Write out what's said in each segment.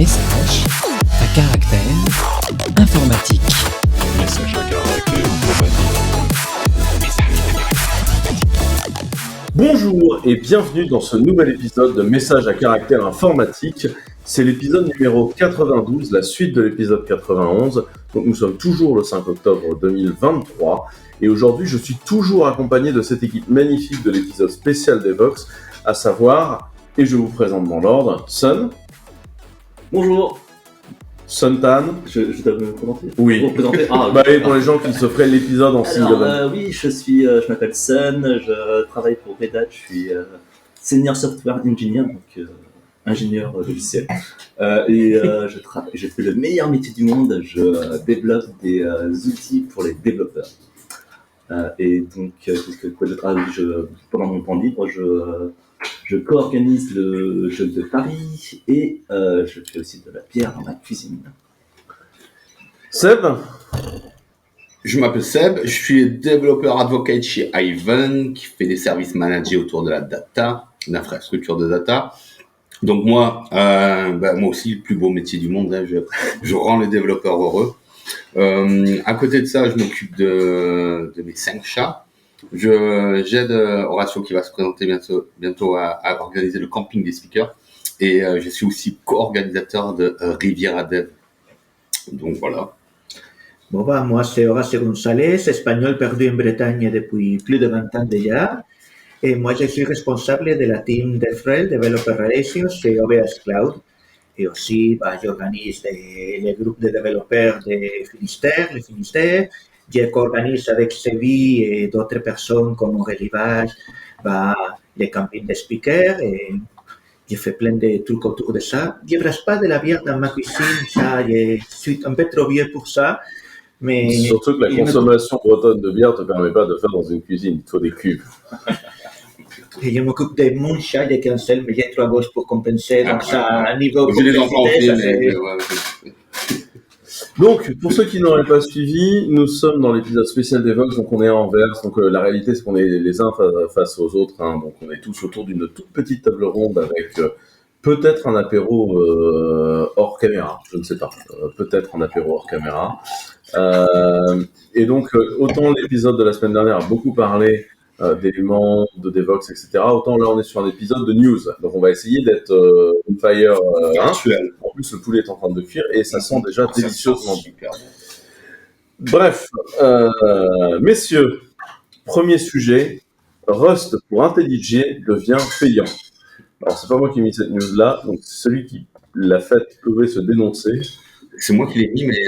Message à caractère informatique. Message à caractère informatique. Bonjour et bienvenue dans ce nouvel épisode de Message à caractère informatique. C'est l'épisode numéro 92, la suite de l'épisode 91. Donc nous sommes toujours le 5 octobre 2023 et aujourd'hui je suis toujours accompagné de cette équipe magnifique de l'épisode spécial d'Evox, à savoir, et je vous présente dans l'ordre, Sun. Bonjour. Suntan. Je dois me présenter. Oui. Vous présenter. Et pour les gens qui se feraient l'épisode en signe de bonne. Oui, je m'appelle Sun, je travaille pour Red Hat, je suis senior software engineer, donc ingénieur logiciel. Je fais le meilleur métier du monde, je développe des outils pour les développeurs. Pendant mon temps libre, je co-organise le jeu de Paris et je fais aussi de la bière dans ma cuisine. Seb. Je m'appelle Seb, je suis développeur advocate chez Ivan qui fait des services managés autour de la data, l'infrastructure de data. Donc moi aussi, le plus beau métier du monde, hein, je rends les développeurs heureux. À côté de ça, je m'occupe de mes 5 chats. J'aide Horatio qui va se présenter bientôt à organiser le camping des speakers. Et je suis aussi co-organisateur de Riviera Dev. Donc voilà. Moi c'est Horacio González, espagnol perdu en Bretagne depuis plus de 20 ans déjà. Et moi je suis responsable de la team DevRel, Developer Relations, chez OVH Cloud. Et aussi, j'organise les groupes de développeurs de Finistère, les Finistères. Je co-organise avec Séville et d'autres personnes comme Aurélie Vage, les campings de speakers. Et je fais plein de trucs autour de ça. Je ne brasse pas de la bière dans ma cuisine, ça, je suis un peu trop vieux pour ça. Mais surtout que la consommation bretonne de bière ne te permet pas de faire dans une cuisine, il te faut des cuves. Et je m'occupe de mon chat, de cancel, mais j'ai 3 gosses pour compenser. Donc, ça, à niveau J'ai les enfants complexité, Donc, pour ceux qui n'auraient pas suivi, nous sommes dans l'épisode spécial d'Evox, donc on est à Anvers. Donc, la réalité, c'est qu'on est les uns face aux autres. Donc, on est tous autour d'une toute petite table ronde avec peut-être un apéro hors caméra. Je ne sais pas. Peut-être un apéro hors caméra. Et donc, autant l'épisode de la semaine dernière a beaucoup parlé d'éléments, de Devox, etc. Autant là, on est sur un épisode de news. Donc, on va essayer d'être on fire actuel. En plus, le poulet est en train de cuire et ça sent déjà délicieusement bon. Bref, messieurs, premier sujet, Rust pour IntelliJ devient payant. Alors, c'est pas moi qui ai mis cette news-là, donc c'est celui qui l'a fait pouvait se dénoncer. C'est moi qui l'ai mis, mais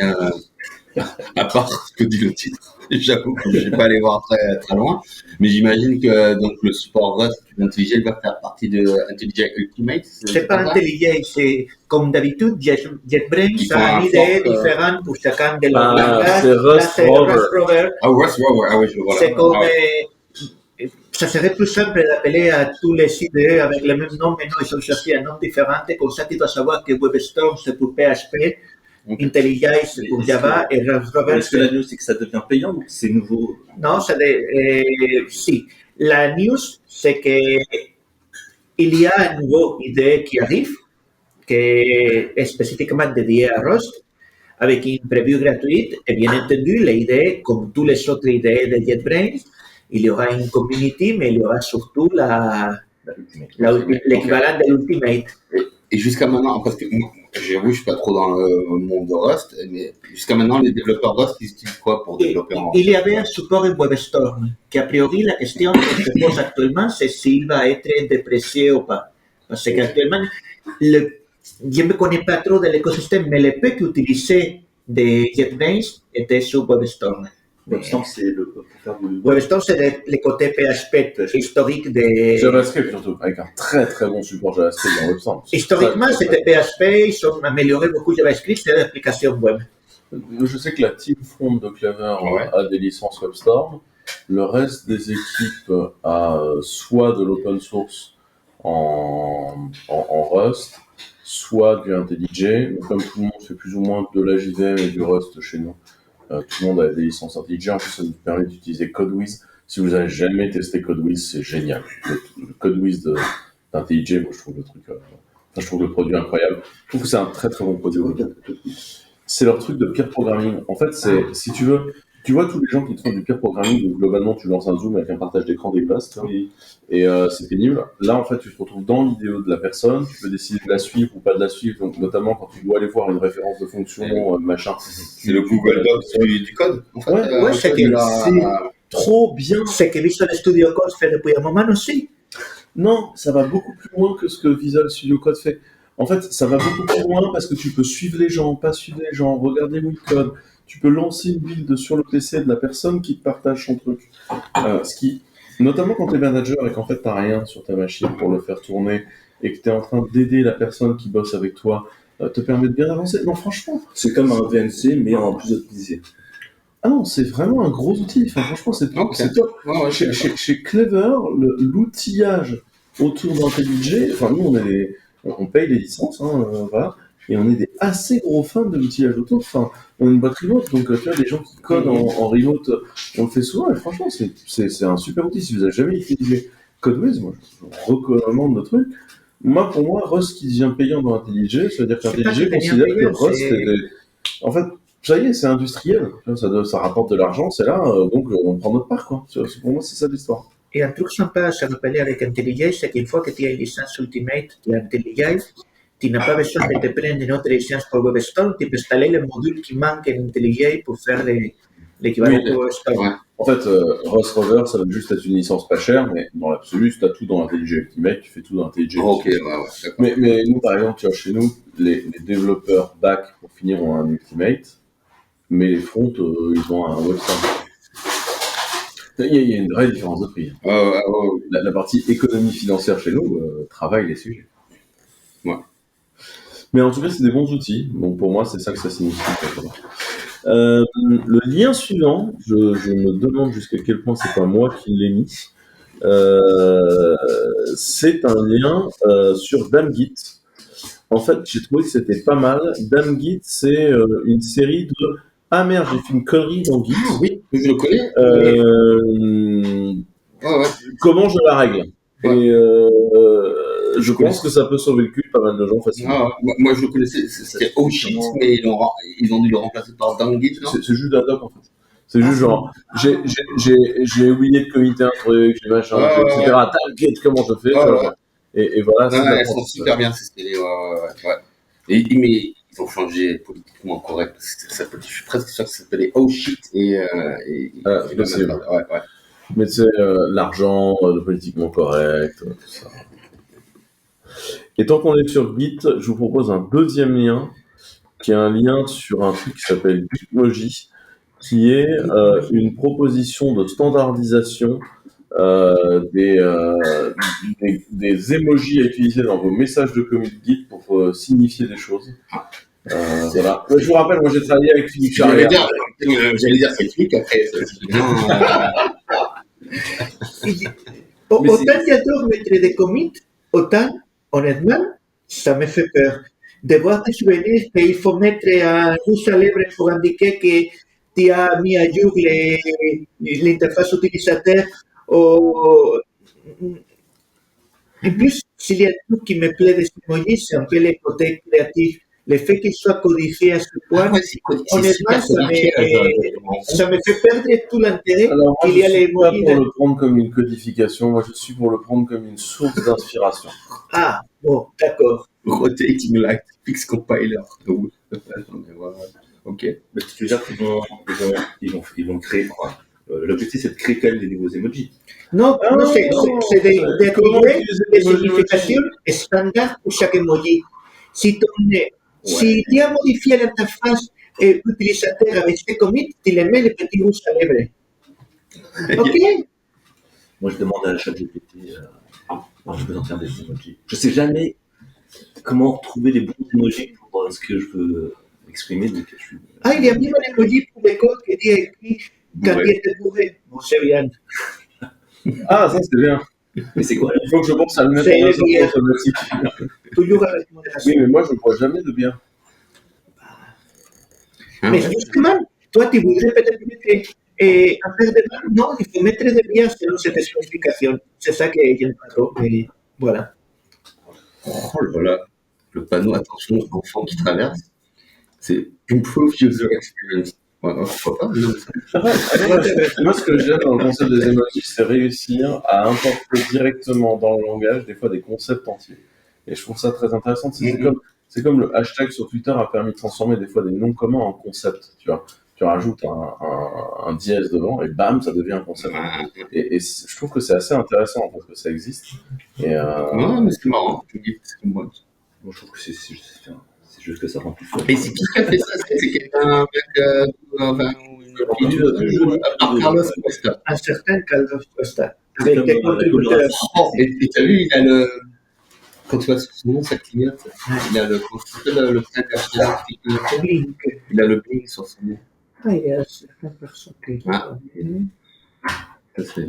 à part ce que dit le titre, j'avoue que je ne vais pas aller voir très, très loin. Mais j'imagine que donc, le support Rust d'IntelliJ va faire partie de IntelliJ Ultimate. c'est pas IntelliJ, c'est comme d'habitude, JetBrains a une idée différente pour chacun de leurs langages. C'est Rust Rover. Rust Rover, oui, je vois. C'est comme... ça serait plus simple d'appeler à tous les IDE avec le même nom, mais non, ils ont cherché un nom différent. Comme ça, tu dois savoir que WebStorm, c'est pour PHP, IntelliJ, c'est pour Java, et Rust Rover, Est-ce que la news, c'est que ça devient payant ou que c'est nouveau? Non, si. La news, c'est qu'il y a un nouveau IDE qui arrive, qui est spécifiquement dédié à Rust, avec une preview gratuite, et bien entendu, l'IDE, comme tous les autres IDE de JetBrains, il y aura une community, mais il y aura surtout l'équivalent de l'Ultimate. Et jusqu'à maintenant, parce que moi, j'avoue, je suis pas trop dans le monde de Rust, mais jusqu'à maintenant, les développeurs Rust, ils utilisent quoi pour développer en Rust? Il y avait un support en WebStorm, qui a priori, la question que se pose actuellement, c'est s'il va être déprécié ou pas. Parce qu'actuellement, je ne me connais pas trop de l'écosystème, mais le peu qu'utilisait de JetBrains était sur WebStorm. WebStorm, c'est pour faire du... WebStorm, c'est le côté PHP historique de... JavaScript surtout, avec un très très bon support JavaScript dans WebStorm. Historiquement, c'était PHP, ils ont amélioré beaucoup JavaScript, c'est l'application web. Je sais que la team front de Clever a des licences WebStorm. Le reste des équipes a soit de l'open source en Rust, soit du IntelliJ. Comme tout le monde fait plus ou moins de la JVM et du Rust chez nous, tout le monde a des licences IntelliJ. En plus, ça nous permet d'utiliser CodeWiz. Si vous n'avez jamais testé CodeWiz, c'est génial. Le CodeWiz d'IntelliJ, moi je trouve le truc Enfin, je trouve le produit incroyable. Je trouve que c'est un très très bon produit. C'est leur truc de peer programming. En fait, si tu veux, tu vois tous les gens qui te font du peer programming, où globalement tu lances un Zoom avec un partage d'écran dégueulasse, tu vois, et c'est pénible. Là, en fait, tu te retrouves dans l'idéo de la personne, tu peux décider de la suivre ou pas de la suivre, donc notamment quand tu dois aller voir une référence de fonction, machin. C'est le Google Docs du code, en fait. Ouais, c'est que c'est trop bien. c'est que Visual Studio Code fait depuis un moment aussi. Non, ça va beaucoup plus loin que ce que Visual Studio Code fait. En fait, ça va beaucoup plus loin parce que tu peux suivre les gens, pas suivre les gens, regarder où ils codent. Tu peux lancer une build sur le PC de la personne qui te partage son truc. Ce qui, notamment quand tu es manager et qu'en fait tu n'as rien sur ta machine pour le faire tourner et que tu es en train d'aider la personne qui bosse avec toi, te permet de bien avancer. Non, franchement. C'est comme un VNC, mais en plus optimisé. Ah non, c'est vraiment un gros outil. Enfin, franchement, c'est top. Ouais, Chez Clever, l'outillage autour d'IntelliJ, enfin, nous, on paye les licences, voilà, et on est des assez gros fans de l'outillage autour. Enfin, on est une boîte remote, donc tu vois, des gens qui codent en remote, on le fait souvent, et franchement, c'est un super outil. Si vous n'avez jamais utilisé CodeWiz, moi, je recommande le truc. Moi, pour moi, Rust qui devient payant dans IntelliJ, ça veut dire qu'IntelliJ considère que Rust en fait, ça y est, c'est industriel, ça rapporte de l'argent, c'est là, donc on prend notre part, quoi. Pour moi, c'est ça l'histoire. Et un truc sympa à se rappeler avec IntelliJ, c'est qu'une fois que tu as une licence Ultimate d'IntelliJ, tu n'as pas besoin de te prendre une autre licence pour WebStorm, tu peux installer le module qui manque en IntelliJ pour faire l'équivalent de WebStorm. Ouais. En fait, Rust Rover, ça va juste être une licence pas chère, mais dans l'absolu, si tu as tout dans IntelliJ Ultimate, tu fais tout dans IntelliJ. Ok, ouais, d'accord. Mais nous, par exemple, tu vois, chez nous, les développeurs back, pour finir, ont un Ultimate, mais les fronts, ils ont un WebStorm. Il y a une vraie différence de prix. La partie économie financière chez nous travaille les sujets. Ouais. Mais en tout cas, c'est des bons outils. Donc pour moi, c'est ça que ça signifie. Le lien suivant, je me demande jusqu'à quel point c'est pas moi qui l'ai mis. C'est un lien sur Damgit. En fait, j'ai trouvé que c'était pas mal. Damgit, c'est une série de... Ah merde, j'ai fait une connerie dans Git. Oui, je le connais. Comment je la règle. Ouais. Et je pense que ça peut sauver le cul de pas mal de gens facilement. Moi, je le connaissais, c'était OShit, mais ils ont dû le remplacer par Damgit, non? C'est juste la doc, en fait. C'est juste genre, j'ai oublié de committer un truc, j'ai machin, etc. T'inquiète, comment je fais et voilà. Elles sont super bien, ces séries, ouais. Mais ils ont changé politiquement correct. Je suis presque sûr que ça s'appelait OShit et mais c'est l'argent, le politiquement correct, tout ça. Et tant qu'on est sur Git, je vous propose un deuxième lien, qui est un lien sur un truc qui s'appelle Bitmoji, qui est une proposition de standardisation des emojis à utiliser dans vos messages de commit Git pour signifier des choses. Voilà. Je vous rappelle, moi j'ai travaillé avec Philippe Charrière. J'allais dire ces trucs après. Autant j'adore mettre des commits, autant, honnêtement, ça me fait peur. De voir des souvenirs qu'il faut mettre un rouge à lèvres pour indiquer que tu as mis à jour l'interface utilisateur. En plus, s'il y a un truc qui me plaît des emojis, c'est un peu le côté créatif. Le fait qu'il soit codifié à ce point, honnêtement, ça me fait perdre tout l'intérêt qu'il y a les emojis. Je suis pas pour le prendre comme une codification, moi je suis pour le prendre comme une source d'inspiration. Ah, bon, d'accord. Rotating Light Fix Compiler. Ok. Mais tu veux dire qu'ils vont créer. L'objectif, c'est de créer quand même des nouveaux emojis. Non, c'est d'intégrer des significations standards pour chaque emoji. Si tu as modifié l'interface utilisateur avec ces commits, tu les mets les petits rouges à lèvres. Ok. Moi, je demande à ChatGPT, je peux en faire des emojis. Je sais jamais comment trouver les bons emojis pour ce que je veux exprimer. Donc il y a même un emoji pour les codes qui dit écrit Carrière de bourré. Bon, c'est bien. Ah, ça c'est bien. Mais c'est quoi? Il faut que je pense à le mettre en version automatique. Toujours avec modération. Oui, mais moi je ne bois jamais de bière. Mais justement, toi tu voudrais peut-être mettre un verre de vin. Non, il faut mettre de bière selon cette spécification. C'est ça que j'aime pas trop. Mais voilà. Oh là là. le panneau attention enfant qui traverse, c'est improve user experience. Ouais, pourquoi pas? Non, Moi, ce que j'aime dans le concept des emojis, c'est réussir à importer directement dans le langage des fois des concepts entiers. Et je trouve ça très intéressant. C'est comme le hashtag sur Twitter a permis de transformer des fois des noms communs en concepts. Tu vois, tu rajoutes un dièse devant et bam, ça devient un concept. Et je trouve que c'est assez intéressant parce que ça existe. Et ouais, mais c'est marrant. Moi, je trouve que c'est juste que ça rend plus fort. Et c'est qui a fait ça? C'est quelqu'un avec une fille Carlos Costa. Un certain Carlos Costa, avec des contributeurs. Et t'as vu, il a le. Quand tu vois son nom, ça clignote. Il a le frère d'Architecte. Blink. Il a le blink sur son nom. Ah, il y a certaines personnes qui... Ah. Ça, c'est.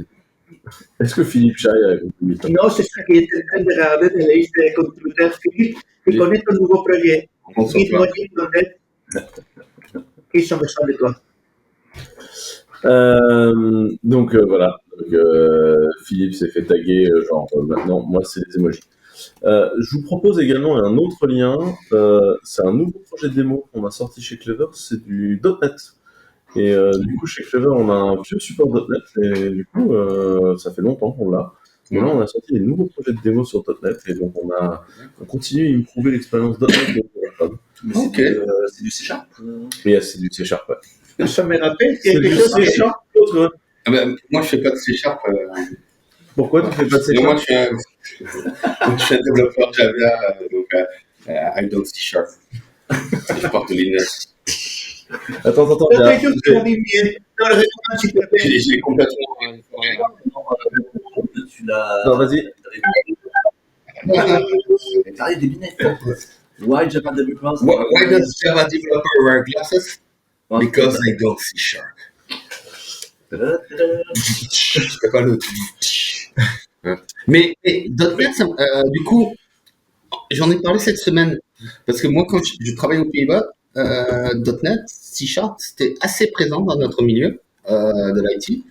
est-ce que Philippe Chai a compris? Non, c'est ça qui est en train de regarder de la liste des contributeurs. Philippe, tu connais ton nouveau projet. On s'en parle. Gitmoji.net. Ils ont besoin de toi. Donc voilà, Philippe s'est fait taguer, maintenant, moi c'est les emojis. Je vous propose également un autre lien, c'est un nouveau projet de démo qu'on a sorti chez Clever, c'est du .NET. Et du coup, chez Clever, on a un vieux support .NET, et du coup, ça fait longtemps qu'on l'a. Mais là, on a sorti des nouveaux projets de démo sur .NET, et donc on continue à improver l'expérience .NET de Clever. Ok. C'est du C#. Et c'est du C#, ouais. Ça me rappelle C'est quelque du chose C#, l'autre. Ah ben, moi, je fais pas de C#. Pourquoi tu fais pas de C#? Moi, je suis un développeur Java, donc I don't C#. Je porte Linux. Attends, Quelque chose qui arrive bien. Dans le règlement, s'il te plaît. J'ai complètement. Tu l'as. Non, vas-y. T'arrives des lunettes. Why Java developers? Why does Java developer wear glasses? Because I don't C#. Je sais pas le. Mais .NET, du coup, j'en ai parlé cette semaine. Parce que moi, quand je travaille aux Pays-Bas, .NET, C#, c'était assez présent dans notre milieu de l'IT.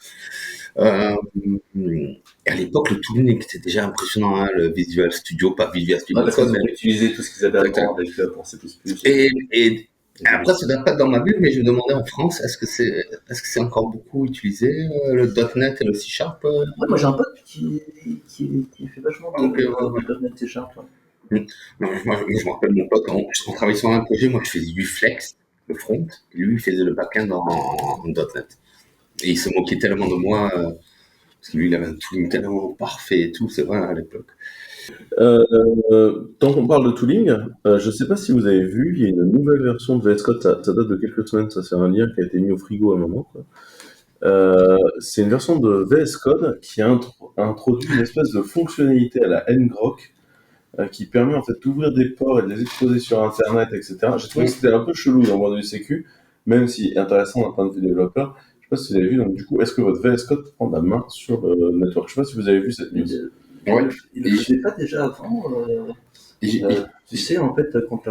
Et à l'époque, le tooling était déjà impressionnant, hein, le Visual Studio, pas Visual Studio. Parce qu'ils ont utilisé tout ce qu'ils avaient avant avec pour C++. Et après, ça ne date pas dans ma bulle, mais je me demandais en France, est-ce que c'est encore beaucoup utilisé, le .NET et le C#? Ouais, moi j'ai un pote qui fait vachement de .NET C#. Ouais. Non, moi, je me rappelle mon pote, on travaillait sur un projet, moi je faisais du Flex, le front, et lui il faisait le back-end en .NET. Et il se moquait tellement de moi, parce que lui il avait un tooling tellement parfait et tout, c'est vrai à l'époque. Tant qu'on parle de tooling, je ne sais pas si vous avez vu, il y a une nouvelle version de VS Code, ça date de quelques semaines, ça c'est un lien qui a été mis au frigo à un moment, quoi. C'est une version de VS Code qui a introduit une espèce de fonctionnalité à la ngrok qui permet en fait d'ouvrir des ports et de les exposer sur Internet, etc. J'ai trouvé que c'était un peu chelou dans le monde du sécu, même si intéressant d'un point de vue développeur. Je ne sais pas si vous avez vu, donc du coup, est-ce que votre VS Code prend la main sur le network? Je ne sais pas si vous avez vu cette news. Ouais. Il ne faisait pas déjà avant. Tu sais, en fait, quand tu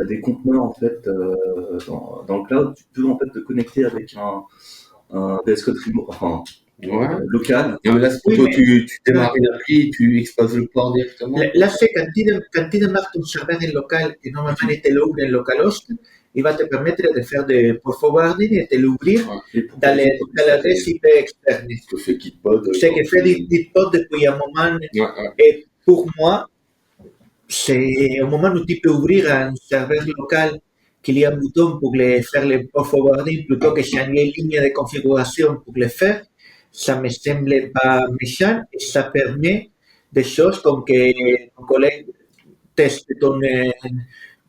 as des conteneurs en fait, dans le cloud, tu peux en fait te connecter avec un VS Code remote, enfin, local. Non, mais là, c'est plutôt tu démarres une appli et tu exposes le port directement. Là, c'est quand tu démarres ton serveur en local et normalement il te l'ouvre en localhost, il va te permettre de faire des port forwarding et de l'ouvrir dans l'adresse IP externe. Ce que fait Gitpod. C'est que fait Gitpod depuis un moment. Et pour moi, c'est au moment où tu peux ouvrir un serveur local qu'il y a un bouton pour faire le port forwarding plutôt que changer une ligne de configuration pour le faire. Ça me semble pas méchant et ça permet des choses comme que ton collègue teste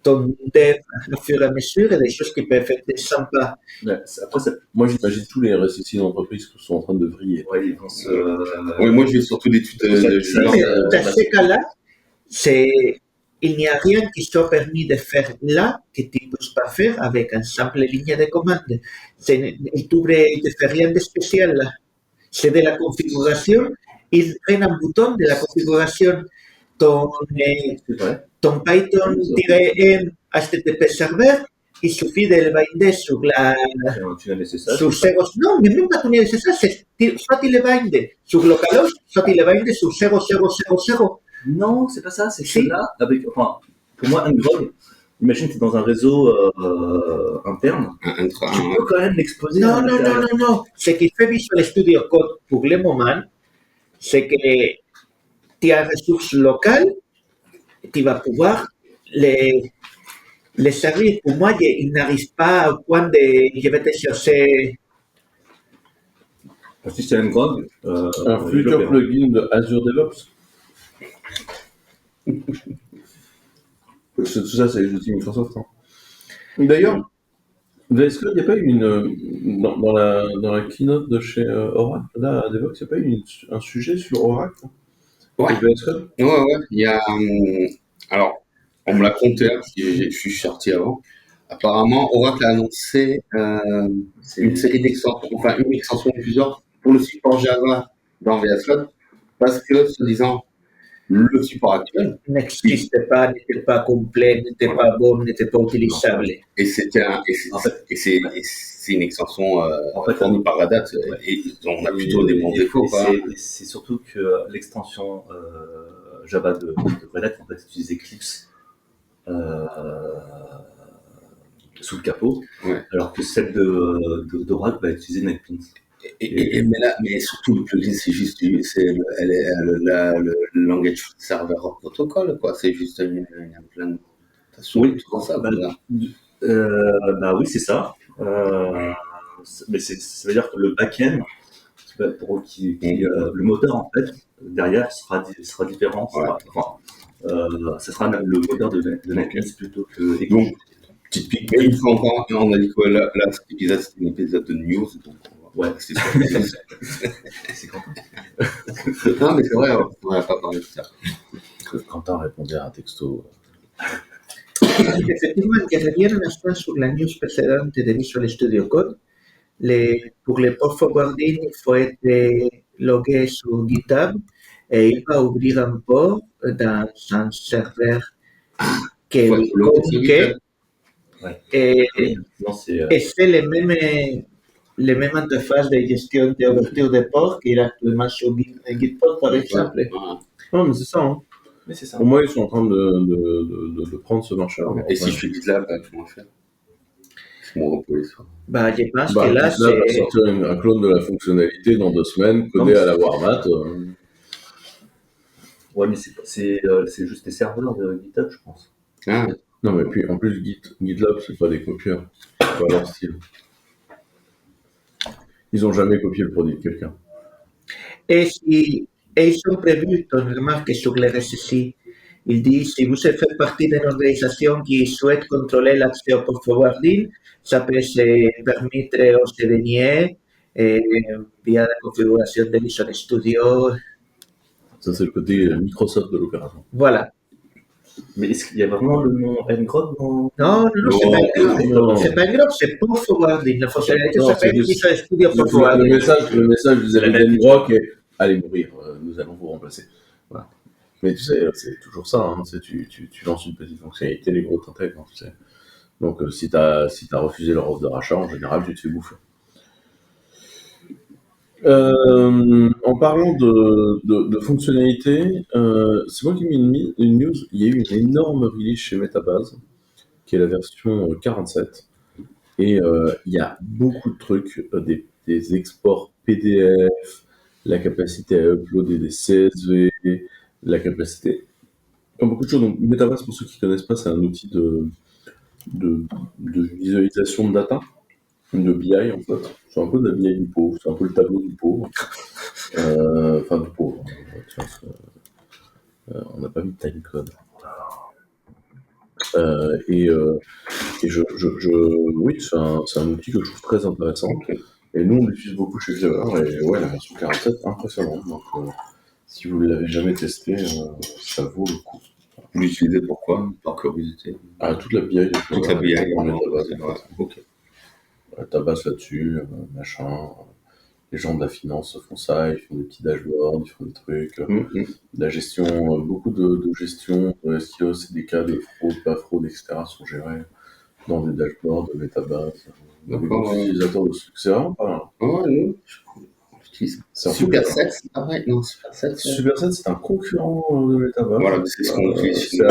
ton dev au fur et à mesure et des choses qui peuvent être sympas. Ouais, après, moi j'imagine tous les RSSI d'entreprise qui sont en train de vriller. Ouais, ils vont se. Oui, moi je vais surtout des tutos de Dans ces cas-là, il n'y a rien qui soit permis de faire là que tu ne peux pas faire avec une simple ligne de commande. Il ne fait rien de spécial là. C'est de la configuration. Il prend un bouton de la configuration. Ton Python-m HTTP serveur, il suffit de le binder sur sur zéro. Non, mais même pas tunnel SSH, soit il le binde sur localhost, soit il le binde sur 0000. Non, c'est pas ça, c'est que Si. là, pour moi, un grog, imagine que tu es dans un réseau interne, tu peux quand même l'exposer à Non, non, non, l'intérieur. non, non. Ce qui fait Visual Studio Code pour le moment, c'est que tu as ressources locales, tu vas pouvoir les servir. Pour moi, ils n'arrivent pas au point de je vais te chercher. Si c'est un grog, Un futur plugin de Azure DevOps. Tout ça, c'est les outils Microsoft. Hein. D'ailleurs, est-ce qu'il n'y a pas eu dans la keynote de chez Oracle, là, à DevOps, il n'y a pas eu un sujet sur Oracle Ouais. et VS Code? Ouais. Il y a. Alors, on me l'a compté, hein, parce que je suis sorti avant. Apparemment, Oracle a annoncé une série d'extensions, enfin une extension de plusieurs pour le support Java dans VS Code, parce que, soi-disant, le support actuel, N'existe pas, n'était pas complet, n'était pas bon, n'était pas utilisable. et c'est une extension fournie par Red Hat, et on a plutôt des bons défauts. C'est surtout que l'extension Java de Red Hat, en fait, utilise Eclipse sous le capot, Ouais. alors que celle d'Oracle va utiliser NetBeans. Mais surtout le plugin, c'est juste le langage server protocol, quoi. C'est juste une implémentation. Oui, tout ça. Oui, c'est ça. Mais ça veut dire que le back-end, le moteur en fait derrière sera différent. Ce sera le moteur de NetBeans plutôt que. Donc, petite pique. Mais une fois encore, on a dit que là, cet épisode, c'est un épisode de news. Donc, ouais, c'est ça. C'est Quentin. Non, mais c'est vrai, on n'a pas parlé de ça. Quentin répondait à un texto. Effectivement, que reviens un instant sur la news précédente de Visual Studio Code. Pour le port forwarding, il faut être logué sur GitHub et il va ouvrir un port dans un serveur qui communique. Et c'est les mêmes interfaces de gestion d'ouverture de port qu'il y a actuellement sur GitHub, par exemple. Non, mais c'est ça. Hein. Mais c'est ça. Pour moi, ils sont en train de prendre ce marché. Et si je fais GitLab, comment faire? Je pense que là, c'est... va sortir un clone de la fonctionnalité dans 2 semaines, codé à la Warmat. Ouais, mais c'est juste des serveurs de GitHub, je pense. Ah. Non, mais puis en plus, GitLab, c'est pas des copieurs. C'est pas leur style. Ils ont jamais copié le produit de quelqu'un. Et ils ont prévu, on remarque sur les RSSI, il dit si vous faites partie d'une organisation qui souhaite contrôler l'accès au port forwarding, ça peut se permettre aux CDNIE via la configuration de Visual Studio. Ça, c'est le côté Microsoft de l'opération. Voilà. Mais est-ce qu'il y a vraiment le nom ngrok dans... Non, c'est pas ngrok, c'est port forwarding. La fonctionnalité s'appelle Visual Studio Port Forwarding. Le message vis-à-vis ngrok est allez mourir, nous allons vous remplacer. Voilà. Mais tu sais, c'est toujours ça. Hein, tu lances une petite fonctionnalité, les gros t'intègrent. Hein, tu sais. Donc, si t'as refusé leur offre de rachat, en général, tu te fais bouffer. En parlant de fonctionnalités, c'est moi qui ai mis une news. Il y a eu une énorme release chez Metabase, qui est la version 47. Et il y a beaucoup de trucs, des exports PDF, la capacité à uploader des CSV, la capacité... beaucoup de choses. Donc, Metabase, pour ceux qui ne connaissent pas, c'est un outil de visualisation de data, de BI en fait. C'est un peu de la BI du pauvre, c'est un peu le tableau du pauvre. Enfin, du pauvre. On n'a pas mis de timecode. Oui, c'est un outil que je trouve très intéressant. Et nous, on l'utilise beaucoup chez Java. Et ouais, la version 47, impressionnante. Donc, si vous ne l'avez jamais testé, ça vaut le coup. Vous l'utilisez pourquoi? Par curiosité. Toute la BI. Toute la BI. Ok. Tabasse là-dessus, machin. Les gens de la finance font ça, ils font des petits dashboards, ils font des trucs. La gestion, beaucoup de gestion, SEO, CDK, de fraude, pas fraude, etc. sont gérés dans des dashboards de Metabase. Des utilisateurs de succès, c'est vraiment pas mal. Ouais, j'utilise C'est un Superset, c'est pas vrai? Non, Superset, Superset, c'est un concurrent de Metavox. Voilà, c'est ce qu'on utilise chez C'est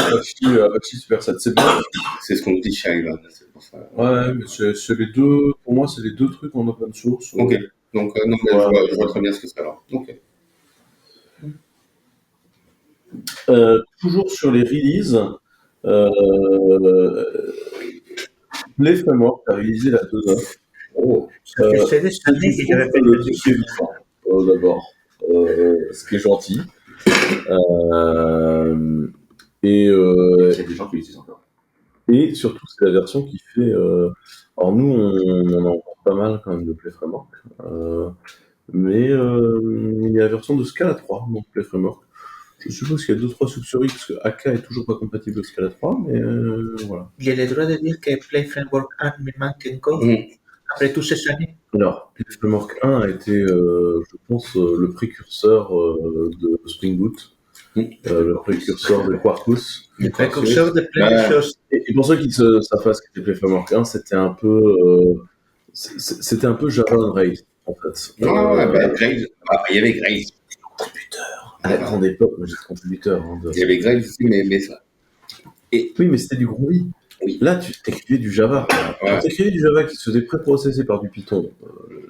nous. Apache Superset. C'est bien. C'est ce qu'on utilise chez Ivan, c'est pour ça. Ouais, mais c'est les deux. Pour moi, c'est les deux trucs en open source. Ok. Donc, non, mais Ouais. je vois très bien ce que c'est alors. Ok. Toujours sur les releases, les frameworks a réalisé la 2.9. Oh. Ça fait des C'est années du que j'avais fond fait de le truc vivant, d'abord, ce qui est gentil. Et Il y a des gens qui l'utilisent encore. Et surtout, c'est la version qui fait. Alors, nous, on en voit pas mal quand même de Play Framework. Mais il y a la version de Scala 3, donc Play Framework. Je suppose qu'il y a 2-3 successeurs parce que AK est toujours pas compatible avec Scala 3, mais voilà. J'ai le droit de dire que Play Framework 1 me manque encore Mm. après toutes ces années. Alors, Play Framework 1 a été, je pense, le précurseur de Spring Boot, le précurseur de Quarkus. Le précurseur de plein Ouais. de choses. Et pour ceux qui ne savent pas ce qu'était Play Framework 1, c'était un peu, c'était un peu Java on Rails, en fait. Grails. Ah, il y avait Grails. À la grande époque, moi j'étais contributeur. Il y avait Grails aussi, mais ça. Oui, mais c'était du gros oui. Oui. Là, tu t'écrivais du Java. Ouais. Tu t'écrivais du Java qui se faisait pré-processer par du Python.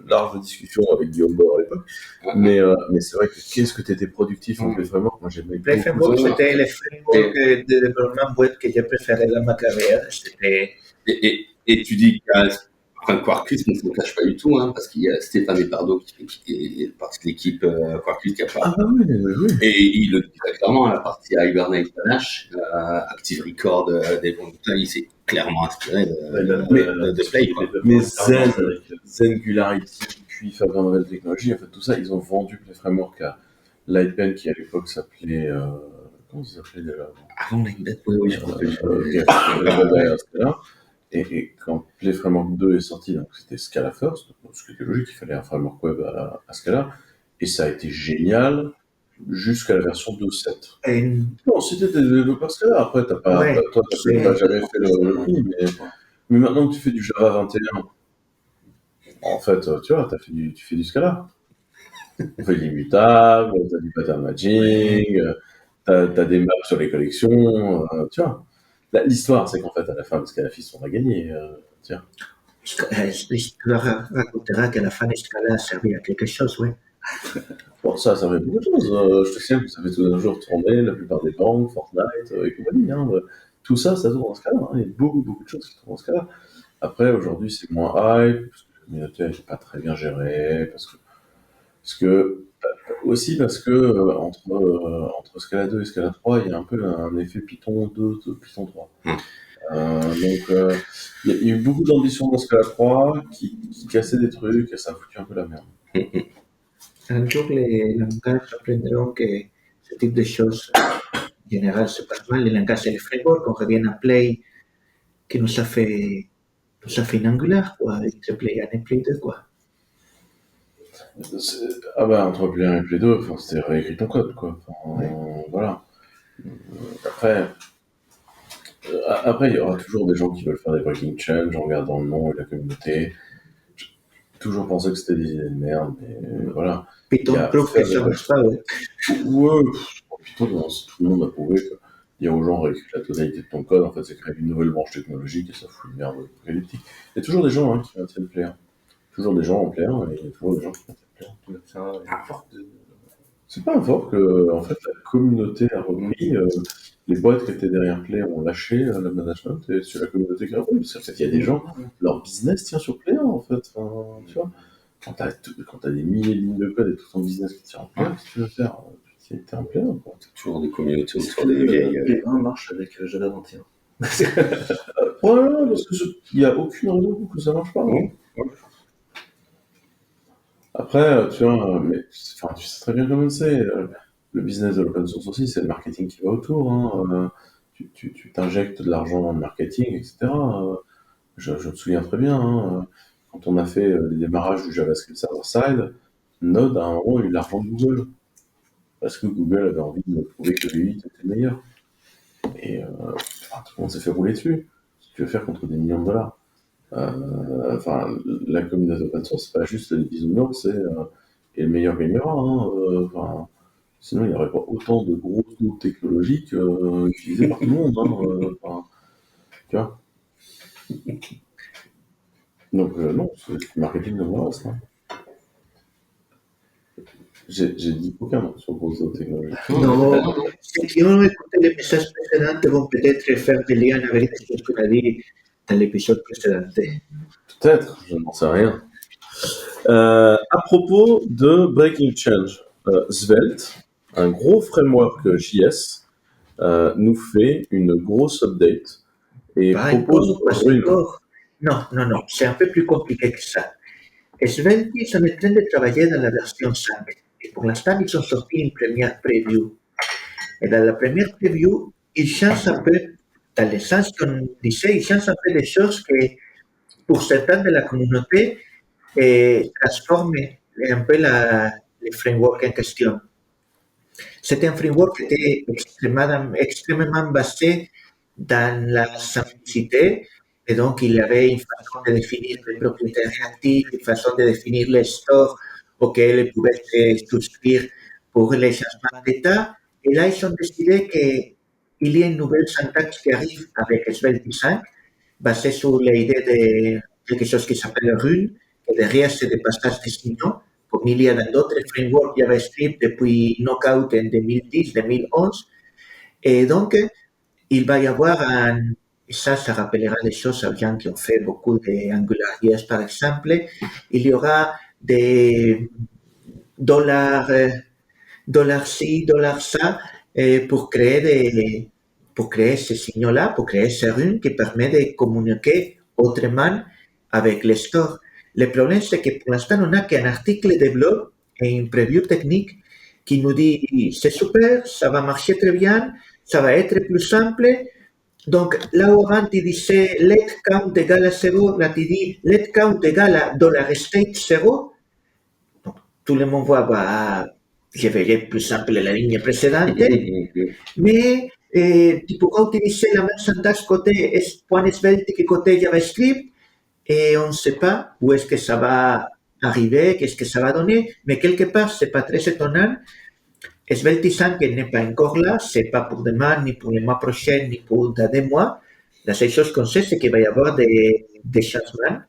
Large discussion avec Guillaume Bord à l'époque. Ouais. Mais c'est vrai que qu'est-ce que tu étais productif en Play Framework. Moi, j'aimais Play beaucoup. Framework, c'était le framework de développement web que j'ai préféré dans ma carrière. C'était Et tu dis qu'il y a Quarkus, mais ça ne cache pas du tout, hein, parce qu'il y a Stéphane Epardo qui est partie de l'équipe Quarkus qui a pas. Ah bah oui, oui. Et il le dit très clairement, la partie Hibernate Panache, Active Record des bons il s'est clairement inspiré de Play. Quoi. Mais Zengularity, puis Faber Novel Technologies, en fait, tout ça, ils ont vendu Play Framework à Lightpen, qui à l'époque s'appelait. Comment ça s'appelait déjà Avant Lightpen, oui, je rappelle. Et quand Play Framework 2 est sorti, donc c'était Scala First, donc ce qui était logique, il fallait un framework web à Scala, et ça a été génial jusqu'à la version 2.7. Non, si t'étais développeur Scala, après toi t'as jamais fait le prix, mais maintenant que tu fais du Java 21, en fait, tu vois, tu fais du Scala. On fait de l'immutable, t'as du pattern matching, t'as des maps sur les collections, tu vois. L'histoire, c'est qu'en fait, à la fin, parce qu'à la FIS, on a gagné. Tiens. l'histoire racontera qu'à la fin, Scala a servi à quelque chose, oui. Bon, ça servait beaucoup de choses. Je te signale que ça fait tous les jours tourner la plupart des banques, Fortnite et compagnie. Hein. Tout ça, ça tourne en Scala. Hein. Il y a beaucoup de choses qui tournent en Scala. Après, aujourd'hui, c'est moins hype, parce que la communauté n'est pas très bien gérée, parce que entre Scala 2 et Scala 3, il y a un peu un effet Python 2, Python 3. Donc, il y a eu beaucoup d'ambition dans Scala 3 qui cassait des trucs et ça a foutu un peu la merde. Un jour, les langages apprendront que ce type de choses, en général, c'est pas mal. Les langages et les frameworks, on revient à Play, qui nous a fait une Angular, quoi. Il se Play 1 et Play 2, quoi. Ah bah, entre Play 1 et Play 2, c'était réécrit ton code, quoi. Voilà. Après, il y aura toujours des gens qui veulent faire des breaking change en regardant le nom et la communauté. J'ai toujours pensé que c'était des idées de merde, mais voilà. Python prouve que ça marche pas, ouais. Ouais, Python, tout le monde a prouvé que dire aux gens réécrire la totalité de ton code, en fait, c'est créer une nouvelle branche technologique et ça fout une merde apocalyptique. Il y a toujours des gens qui maintiennent Play 1. Toujours des gens en Play 1 et il y a toujours des gens qui maintiennent Play 1. C'est pas un fork, en fait, la communauté a repris, les boîtes qui étaient derrière Play ont lâché le management et c'est la communauté qui a repris. Parce qu'en fait, il y a des gens, leur business tient sur Play 1, en fait. Enfin, tu vois, quand t'as des milliers de lignes de code et tout ton business qui tient en Play 1, qu'est-ce que tu veux faire? T'es en Play 1, quoi. T'as toujours des communautés autour des vieilles. P1 marche avec Java 21. Probablement, parce qu'il n'y a aucune raison pour que ça marche pas. Ouais. Après, tu vois, mais tu sais très bien comment c'est. Le business de l'open source aussi, c'est le marketing qui va autour. Hein. Tu t'injectes de l'argent dans le marketing, etc. Je me souviens très bien, hein, quand on a fait les démarrages du JavaScript server-side, Node a un moment eu l'argent de Google. Parce que Google avait envie de me prouver que V8 était meilleur. Et tout le monde s'est fait rouler dessus. Si tu veux faire contre des millions de dollars. La communauté open source, c'est pas juste les bisounours, c'est et le meilleur gagnera. Enfin, sinon, il n'y aurait pas autant de grosses nouveaux technologiques utilisées par tout le monde. Enfin, tu vois. Donc, non, c'est du marketing de moi, ça. J'ai dit aucun nom sur grosses nouveaux technologies. Non, ceux qui ont écouté les messages précédents vont peut-être faire des liens avec ce que tu as dit dans l'épisode précédent. Peut-être, je n'en sais rien. À propos de Breaking Change, Svelte, un gros framework JS, nous fait une grosse update et Pas propose encore, pas Rune. encore. Non, non, non, c'est un peu plus compliqué que ça. Svelte, ils sont en train de travailler dans la version 5. Et pour l'instant, ils ont sorti une première preview. Et dans la première preview, ils changent un peu, dans le sens qu'on disait, ils changent un peu des choses que, pour certains de la communauté, transforment un peu le framework en question. C'était un framework qui était extrêmement basé dans la simplicité, et donc il y avait une façon de définir les propriétés réactives, une façon de définir les stores auxquels ils pouvaient se souscrire pour les changements d'état. Et là, ils ont décidé qu'il y a une nouvelle syntaxe qui arrive avec Svelte 5, basée sur l'idée de quelque chose qui s'appelle Rune, et derrière, c'est des passages de signaux, comme il y a dans d'autres frameworks JavaScript depuis Knockout en 2010-2011. Et donc, il va y avoir et ça rappellera les choses à gens qui ont fait beaucoup d'AngularJS, par exemple. Il y aura des $ci, $ça, pour créer ces signaux-là, pour créer ces runes qui permettent de communiquer autrement avec les stores. Le problème, c'est que pour l'instant, on n'a qu'un article de blog et une preview technique qui nous dit c'est super, ça va marcher très bien, ça va être plus simple. Donc, là où avant tu disais let count égale à 0, là tu dis let count égale à $state 0. Donc, tout le monde voit, je verrai plus simple la ligne précédente, mais tu pourras utiliser la même syntaxe côté .svelte que côté JavaScript, et on ne sait pas où est-ce que ça va arriver, qu'est-ce que ça va donner, mais quelque part, c'est pas très étonnant. Svelte 5 n'est pas encore là, c'est pas pour demain, ni pour le mois prochain, ni pour dans 2 mois. La seule chose qu'on sait, c'est qu'il va y avoir des changements.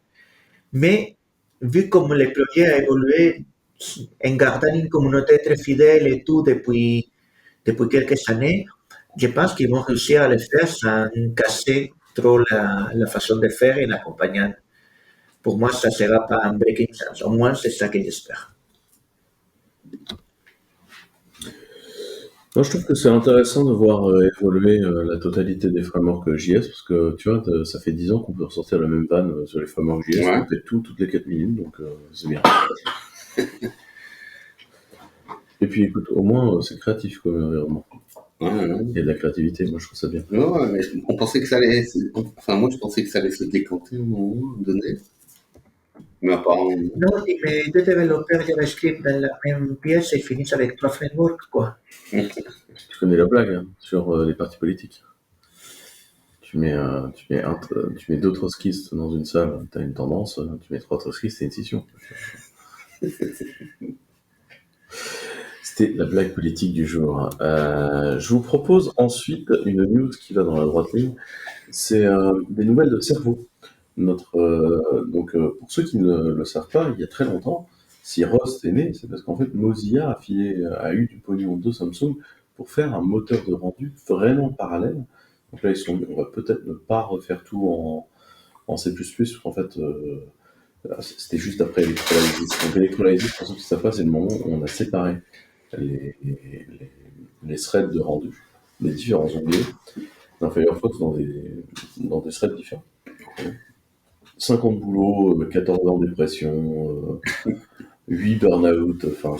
Mais vu comme le projet a évolué en gardant une communauté très fidèle et tout depuis quelques années, je pense qu'ils vont réussir à le faire sans casser trop la façon de faire en accompagnant. Pour moi, ça ne sera pas un breaking change. Au moins, c'est ça que j'espère. Moi, je trouve que c'est intéressant de voir évoluer la totalité des frameworks JS, parce que tu vois, ça fait 10 ans qu'on peut ressortir la même vanne sur les frameworks JS, Ouais. on fait tout toutes les 4 minutes, donc c'est bien. Et puis écoute, au moins c'est créatif comme environnement. Il y a de la créativité, moi je trouve ça bien. Ouais, mais on pensait que ça allait. Enfin, moi, je pensais que ça allait se décanter à un moment donné. Mais apparemment. Non, mais deux développeurs JavaScript dans la même pièce et finissent avec 3 frameworks, quoi. Tu connais la blague hein, sur les partis politiques. Tu mets deux trotskistes dans une salle, tu as une tendance, tu mets 3 trotskistes, c'est une scission. C'était la blague politique du jour. Je vous propose ensuite une news qui va dans la droite ligne. C'est des nouvelles de Cerveau. Pour ceux qui ne le savent pas, il y a très longtemps, si Rust est né, c'est parce qu'en fait Mozilla a eu du pognon de Samsung pour faire un moteur de rendu vraiment parallèle. Donc là, ils se sont dit, on va peut-être ne pas refaire tout en C++, parce qu'en fait, c'était juste après Electrolysis. Donc Electrolysis, pour ceux qui ne savent pas, c'est le moment où on a séparé les threads de rendu, les différents onglets d'un Firefox dans des threads différents. 50 boulots, 14 ans de dépression, 8 burn-out, enfin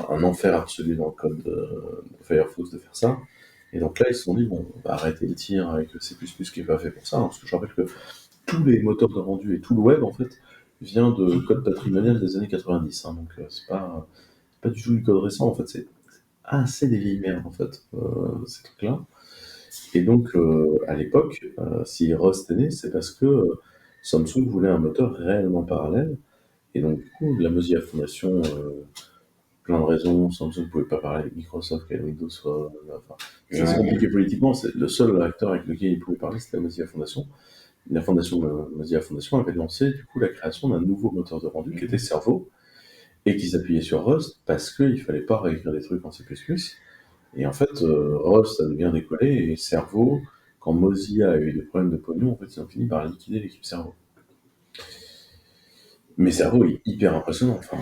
un enfer absolu dans le code de Firefox de faire ça. Et donc là, ils se sont dit, bon, on va arrêter le tir avec C++ qui n'est pas fait pour ça, hein, parce que je rappelle que tous les moteurs de rendu et tout le web, en fait, vient de code patrimonial des années 90. Hein, donc c'est pas du tout du code récent, en fait, c'est assez des vieilles merdes, en fait, ces trucs-là. Et donc, à l'époque, si Rust est né, c'est parce que Samsung voulait un moteur réellement parallèle. Et donc, du coup, la Mozilla Foundation plein de raisons. Samsung ne pouvait pas parler avec Microsoft, que Windows soit. Enfin, c'est assez compliqué politiquement. C'est le seul acteur avec lequel il pouvait parler, c'était la Mozilla Foundation. La Mozilla Foundation avait lancé du coup la création d'un nouveau moteur de rendu qui était Servo et qui s'appuyait sur Rust parce qu'il fallait pas réécrire des trucs en C++. Et en fait, Rust a bien décollé et Servo, quand Mozilla a eu des problèmes de pognon, en fait, ils ont fini par liquider l'équipe Servo. Mais Servo est hyper impressionnant. Enfin,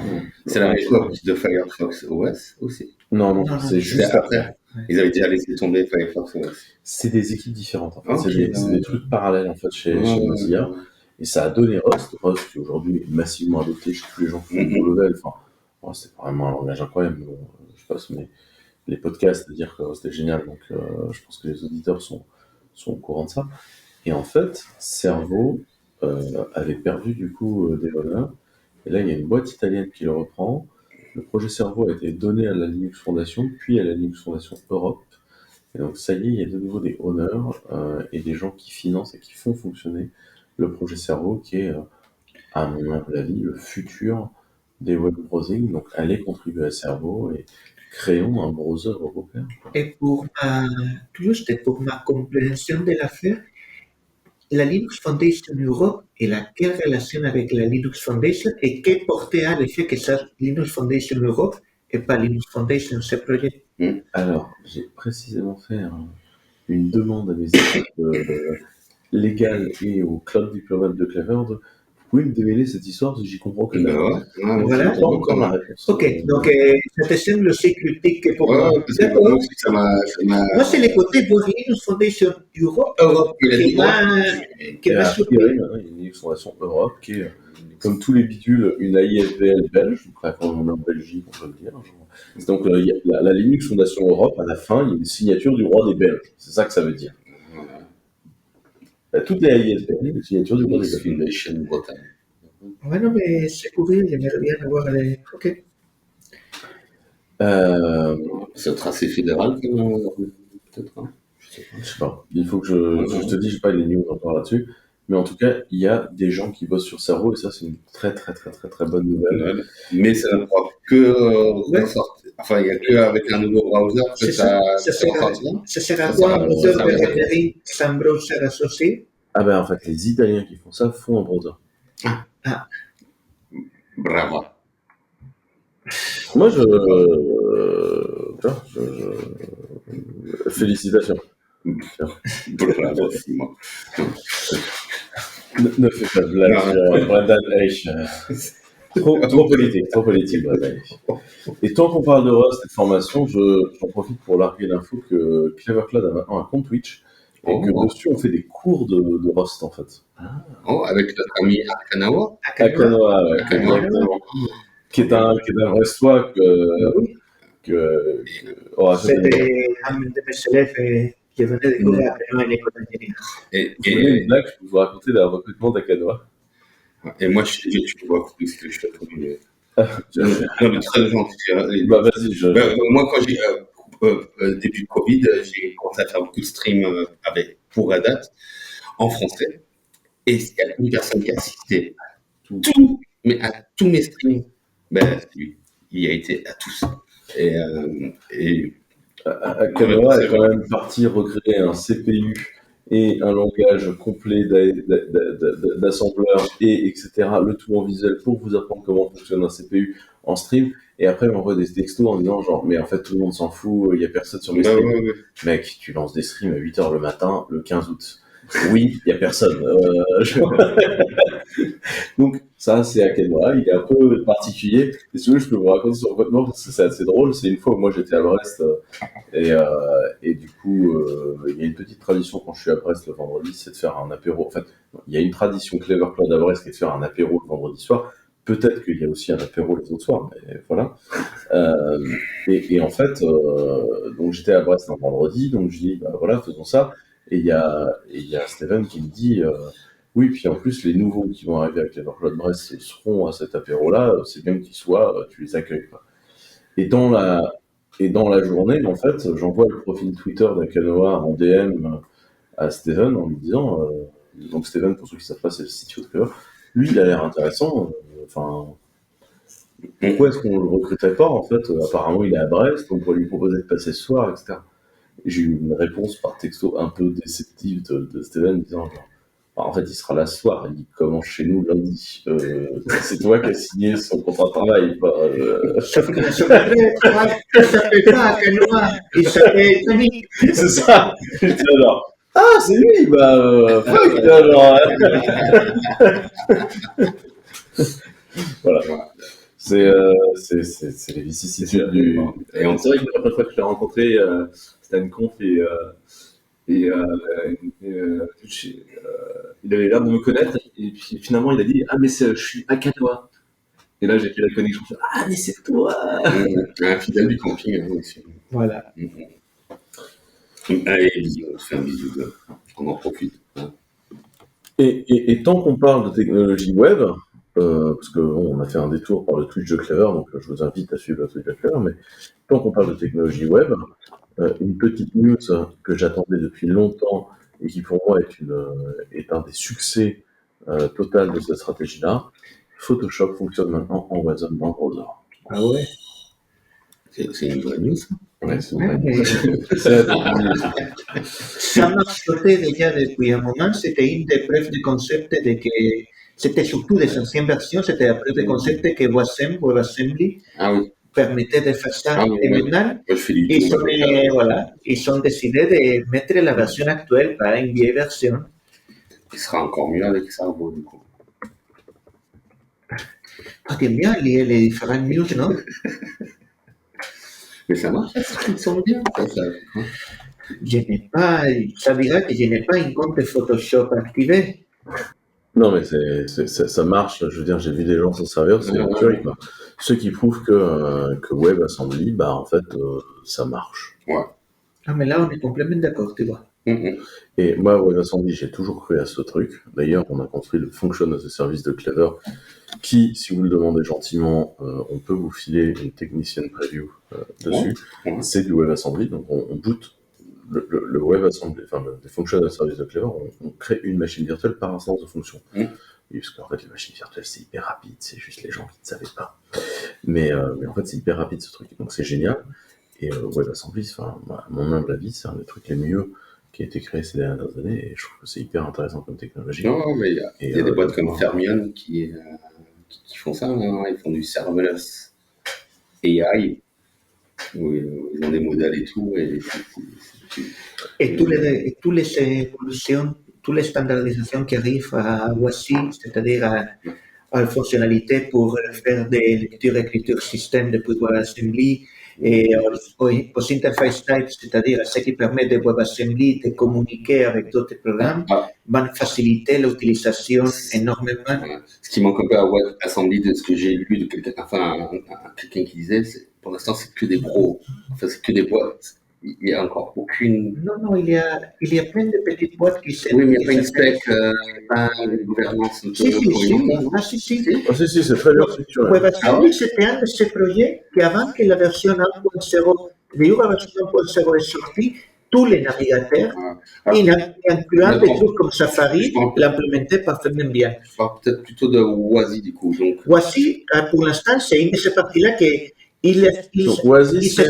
C'est la époque de Firefox OS aussi. Non, Non, c'est juste C'est après. après. Ils avaient déjà laissé tomber Firefox OS. C'est des équipes différentes. En fait. Ok. C'est des trucs parallèles en fait chez Mozilla. Et ça a donné Rust qui aujourd'hui est massivement adopté chez tous les gens qui font du level. Enfin, bon, c'est pas vraiment un langage incroyable, mais bon, je passe les podcasts à dire que c'était génial. Donc, je pense que les auditeurs sont au courant de ça. Et en fait, Servo avait perdu du coup des voleurs. Et là, il y a une boîte italienne qui le reprend. Le projet Servo a été donné à la Linux Foundation, puis à la Linux Foundation Europe. Et donc, ça y est, il y a de nouveau des honneurs et des gens qui financent et qui font fonctionner le projet Servo, qui est, à mon humble avis, le futur des web browsing. Donc, allez contribuer à Servo et créons un browser européen. Et pour ma compréhension de l'affaire, la Linux Foundation Europe, elle a quelle relation avec la Linux Foundation et quel portée a le fait que ça Linux Foundation Europe et pas Linux Foundation, ce projet? Alors, j'ai précisément fait une demande à mes équipes légales et au cloud diplomate de Clever de vous pouvez me démêler cette histoire parce que j'y comprends que Ben dalle. ouais. Voilà. J'ai pas encore la réponse. Ok, donc ça te semble aussi critique que pour moi. Ouais, parce que D'accord. moi aussi, ça m'a. Moi, c'est le côté pour Linux Foundation Europe Europe, il a dit qui m'a Et a surpris. priori, maintenant, il y a une Linux Foundation Europe qui est, comme tous les bidules, une AIFBL belge. Donc, quand on est en Belgique, on peut le dire. Donc, il y a la Linux Foundation Europe, à la fin, il y a une signature du roi des Belges. C'est ça que ça veut dire. Toutes les AIFBL, il y a une signature du roi des Linux Belges. Foundation Bretagne. Ouais, non, mais c'est curieux, j'aimerais bien avoir les. Ok. C'est un tracé fédéral, peut-être. Hein. Je sais pas. Il faut que je te dise, j'ai pas les news encore là-dessus. Mais en tout cas, il y a des gens qui bossent sur Servo et ça, c'est une très bonne nouvelle. Mais ça ne pourra que ressortir. Enfin, il n'y a qu'avec un nouveau browser que C'est ça sera ressortira. ça sera Ça quoi sera- un moteur ça de sera- rendering sans browser associé? Ah ben en fait, les Italiens qui font ça font un browser. Bravo. Moi, félicitations. Bravo, Simon. Ne fais pas de blague sur Brendan H. Trop politique, Brendan H. Et tant qu'on parle de Rust et de formation, j'en profite pour larguer l'info que Clever Cloud a maintenant un compte Twitch et que dessus on fait des cours de Rust en fait. Oh, avec notre ami Arkanawa. Akanoa, ouais, Akanoa. exactement. Qui est un vrai swag que C'était un de mes élèves qui venait de découvrir après moi une école d'ingénieur. Et, vous voulez une blague, je peux vous raconter le recrutement d'Akanoa. et moi, tu vois, ce que je fais pour lui. Non, mais très gentil. Bah vas-y, Moi, quand j'ai début de Covid, j'ai commencé à faire beaucoup de streams pour Red Hat en français. Et il y a une personne qui a assisté à tous mes streams. Ben, lui, il a été à tous. Et Akanoa est quand même parti recréer un CPU et un langage complet d'assembleur et etc. Le tout en visuel pour vous apprendre comment fonctionne un CPU en stream. Et après, il m'envoie des textos en disant genre, mais en fait, tout le monde s'en fout, il n'y a personne sur mes streams. Mec, tu lances des streams à 8h le matin, le 15 août. Oui, il n'y a personne. Donc, ça, c'est Akanoa. Il est un peu particulier. Et si vous voulez, je peux vous raconter son recrutement parce que c'est assez drôle. C'est une fois où moi, j'étais à Brest et du coup, il y a une petite tradition quand je suis à Brest le vendredi, c'est de faire un apéro. En fait, il y a une tradition Clever Cloud à Brest qui est de faire un apéro le vendredi soir. Peut-être qu'il y a aussi un apéro les autres soirs, mais voilà. Et en fait, donc j'étais à Brest un vendredi, donc je dis, bah voilà, faisons ça. Et il y a Steven qui me dit, oui, puis en plus, les nouveaux qui vont arriver avec Clever Cloud Brest seront à cet apéro-là, c'est bien qu'ils soient, tu les accueilles. Quoi. Et dans la journée, en fait, j'envoie le profil Twitter d'Akanoa en DM à Steven en lui disant, donc Steven, pour ceux qui ne savent pas, c'est le CTO de Clever, lui, il a l'air intéressant, enfin, Pourquoi est-ce qu'on le recrutait pas en fait? Apparemment, il est à Brest, on pourrait lui proposer de passer ce soir, etc. Et j'ai eu une réponse par texto un peu déceptive de Steven disant genre, bah, en fait, il sera là ce soir, il commence chez nous lundi. C'est toi qui as signé son contrat de travail, pas. Sauf que son contrat de travail ne s'appelle pas Canoa, il s'appelle Tony. C'est ça. J'étais là, genre, ah, c'est lui, bah, fuck, là, genre. Voilà. C'est les vicissitudes du. Et c'est vrai que la première fois que je l'ai rencontré, c'était à une conf et il avait l'air de me connaître et puis finalement il a dit ah mais je suis à Canoa. Et là j'ai fait la connexion. Ah mais c'est toi. Un fidèle du camping, hein, aussi. Voilà. Allez, bisous, on se fait un bisou, on en profite. Hein. Et tant qu'on parle de technologie web, parce qu'on a fait un détour par le Twitch de Clever, donc je vous invite à suivre le Twitch de Clever, mais tant qu'on parle de technologie web, une petite news que j'attendais depuis longtemps et qui pour moi est un des succès total de cette stratégie-là, Photoshop fonctionne maintenant en web dans le browser. Ah ouais. C'est une vraie news, ça. Ouais, c'est Ouais, vrai. mais C'est la news. ça marchait déjà depuis un moment. C'était une des preuves de concept de que c'était surtout des anciennes versions. C'était la preuve de concept que WebAssembly Ah oui, permettait de faire ça. Ah oui, Et oui. maintenant, moi je fais du ils tout. voilà, ils ont décidé de mettre la version actuelle par une vieille version. Il sera encore mieux avec ça, bon, du coup. Ah, t'aimes bien lire les différentes news, non? Mais ça marche, ils sont bien. Ça. Je n'ai pas, ça dira que je n'ai pas un compte Photoshop activé. Non, mais ça marche. Je veux dire, j'ai vu des gens s'en servir, c'est une tuerie, quoi. Ce qui prouve que WebAssembly, bah, en fait, ça marche. Ah, mais là, on est complètement d'accord, tu vois. Et moi, WebAssembly, j'ai toujours cru à ce truc. D'ailleurs, on a construit le Function as a Service de Clever, qui, si vous le demandez gentiment, on peut vous filer une technician preview dessus. Ouais. C'est du WebAssembly, donc on boot le WebAssembly, enfin le Function as a Service de Clever, on crée une machine virtuelle par instance de fonction. Et parce qu'en fait, les machines virtuelles, c'est hyper rapide, c'est juste les gens qui ne savaient pas. Mais en fait, c'est hyper rapide ce truc, donc c'est génial. Et WebAssembly, enfin, à mon humble avis, c'est un des trucs les mieux qui a été créé ces dernières années, et je trouve que c'est hyper intéressant comme technologie. Non, mais il y a des boîtes comme Fermion qui font ça, hein. Ils font du serverless AI, où ils ont des modèles et tout. Et tous les évolutions, toutes les standardisations qui arrivent à WASI, c'est-à-dire à la fonctionnalité pour faire des lectures-écritures système depuis WebAssembly, et aux interface types, c'est-à-dire ce qui permet de WebAssembly de communiquer avec d'autres programmes, vont faciliter l'utilisation énormément. Ce qui manque un peu à WebAssembly, de ce que j'ai lu de quelqu'un qui disait, c'est pour l'instant c'est que des pros, enfin c'est que des boîtes. Il n'y a encore aucune. Non, il y a plein de petites boîtes qui Oui, mais il n'y a pas une spec, pas une gouvernance. Si. Si, c'est très bien structuré. WebAssembly, c'était un de ces projets qu'avant que la version 1.0 de version 1.0 est sortie, tous les navigateurs, incluant des trucs comme Safari, l'implémentaient parfaitement bien. Je parle peut-être plutôt de WASI du coup. WASI, pour l'instant, c'est une de ces parties-là Donc, WASI, c'est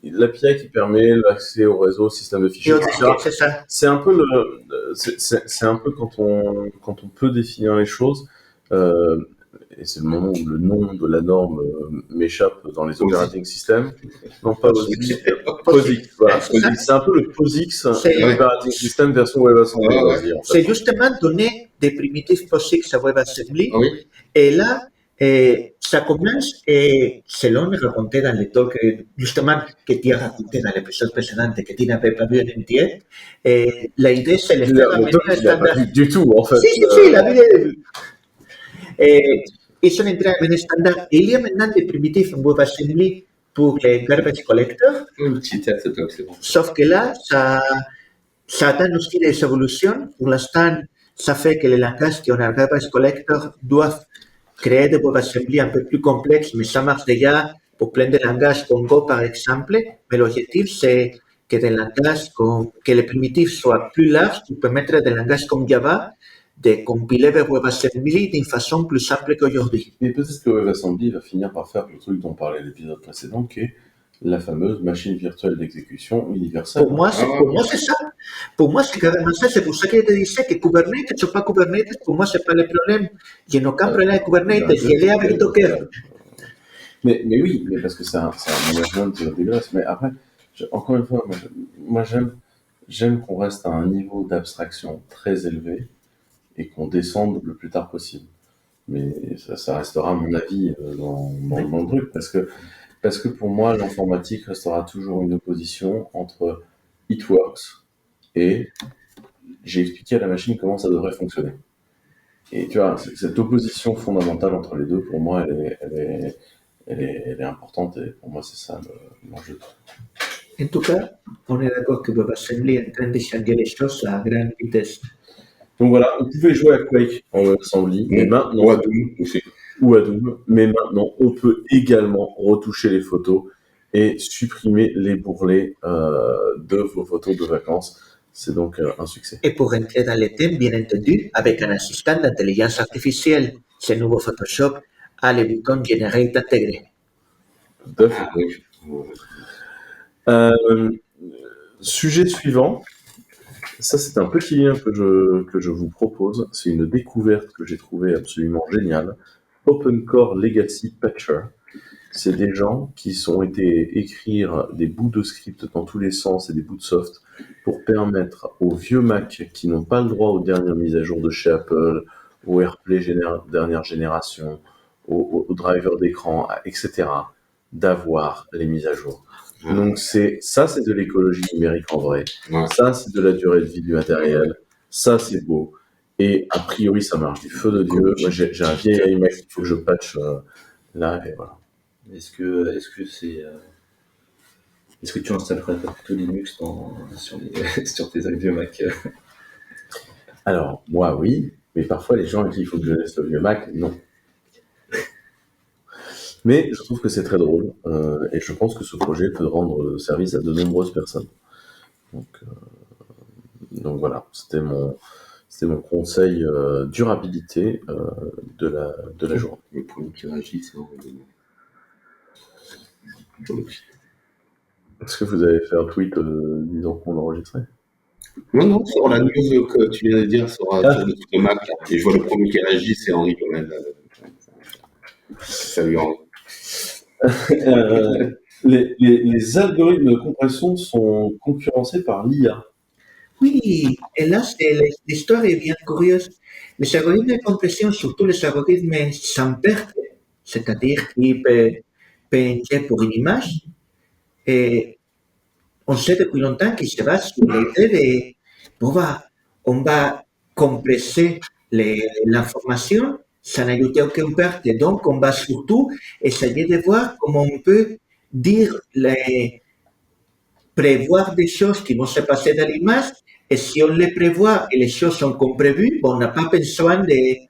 l'API qui permet l'accès au réseau, au système de fichiers, etc. C'est ça. C'est un peu quand on peut définir les choses, et c'est le moment où le nom de la norme m'échappe dans les operating systems. Non, pas POSIX. POSIX, voilà. C'est un peu le POSIX, l'operating system version WebAssembly. C'est justement donner des primitives POSIX à WebAssembly, et là, ça commence, et selon raconté dans le talk, justement, que tu as raconté dans l'épisode précédent, que tu n'avais pas vu en entier, l'idée, c'est de faire amener un standard. Du tout, en fait. Si, la vidéo. Ils sont entrés à un standard. Il y a maintenant des primitives en WebAssembly pour les garbage collectors. Sauf que là, ça attend aussi des évolutions. Pour l'instant, ça fait que les langages qui ont un garbage collector doivent créer des WebAssembly un peu plus complexes, mais ça marche déjà pour plein de langages comme Go, par exemple. Mais l'objectif, c'est que des langages que les primitifs soient plus larges pour permettre des langages comme Java de compiler vers WebAssembly d'une façon plus simple qu'aujourd'hui. Mais peut-être que WebAssembly va finir par faire le truc dont on parlait à l'épisode précédent, qui est la fameuse machine virtuelle d'exécution universelle. Pour moi, c'est ça. Pour moi, c'est carrément ça. C'est pour ça que je te disais que Kubernetes ou pas Kubernetes, pour moi, c'est pas le problème. Je n'ai aucun problème avec Kubernetes. Je l'ai avec Docker. Mais oui, mais parce que c'est un management dégueulasse. Mais après, encore une fois, moi j'aime qu'on reste à un niveau d'abstraction très élevé et qu'on descende le plus tard possible. Mais ça restera mon avis dans le truc, parce que pour moi, l'informatique restera toujours une opposition entre it works et j'ai expliqué à la machine comment ça devrait fonctionner. Et tu vois, cette opposition fondamentale entre les deux, pour moi, elle est importante, et pour moi, c'est ça l'enjeu. En tout cas, on est d'accord que WebAssembly est en train de changer les choses à grande vitesse. Donc voilà, on pouvait jouer à Quake en WebAssembly, mais maintenant, Ou à Doom aussi. ou à Doom, mais maintenant, on peut également retoucher les photos et supprimer les bourrelets de vos photos de vacances. C'est donc un succès. Et pour entrer dans le thème, bien entendu, avec un assistant d'intelligence artificielle, ce nouveau Photoshop a le bouton Generate intégré. Tout à fait. Sujet suivant. Ça, c'est un petit lien que je vous propose. C'est une découverte que j'ai trouvée absolument géniale. OpenCore Legacy Patcher. C'est des gens qui ont été écrire des bouts de script dans tous les sens et des bouts de soft pour permettre aux vieux Mac qui n'ont pas le droit aux dernières mises à jour de chez Apple, au AirPlay dernière génération, aux drivers d'écran, etc., d'avoir les mises à jour. Donc c'est de l'écologie numérique en vrai. Ouais. Ça, c'est de la durée de vie du matériel. Ça, c'est beau. Et a priori, ça marche du feu de Dieu. Moi, j'ai un vieil iMac qu'il faut que je patch là, et voilà. Est-ce que tu installerais pas plutôt Linux sur tes vieux Mac? Alors, moi, oui, mais parfois, les gens à qui il faut que je laisse le vieux Mac, non. Mais je trouve que c'est très drôle, et je pense que ce projet peut rendre service à de nombreuses personnes. Donc voilà, c'était mon conseil durabilité de la journée. Le premier qui réagit, c'est horrible. Est-ce que vous avez fait un tweet disant qu'on enregistrait? Non, sur la news que tu viens de dire sur le Mac, et je vois le premier qui réagit, c'est Henri Pomel. Salut Henri. Les algorithmes de compression sont concurrencés par l'IA. Oui, et là, l'histoire est bien curieuse. Les algorithmes de compression, surtout les algorithmes sans perte, c'est-à-dire type PNG pour une image, et on sait depuis longtemps qu'il se base sur l'idée de on va compresser l'information sans ajouter aucune perte. Et donc, on va surtout essayer de voir comment on peut prévoir des choses qui vont se passer dans l'image. Et si on les prévoit et les choses sont comme prévues, on n'a pas besoin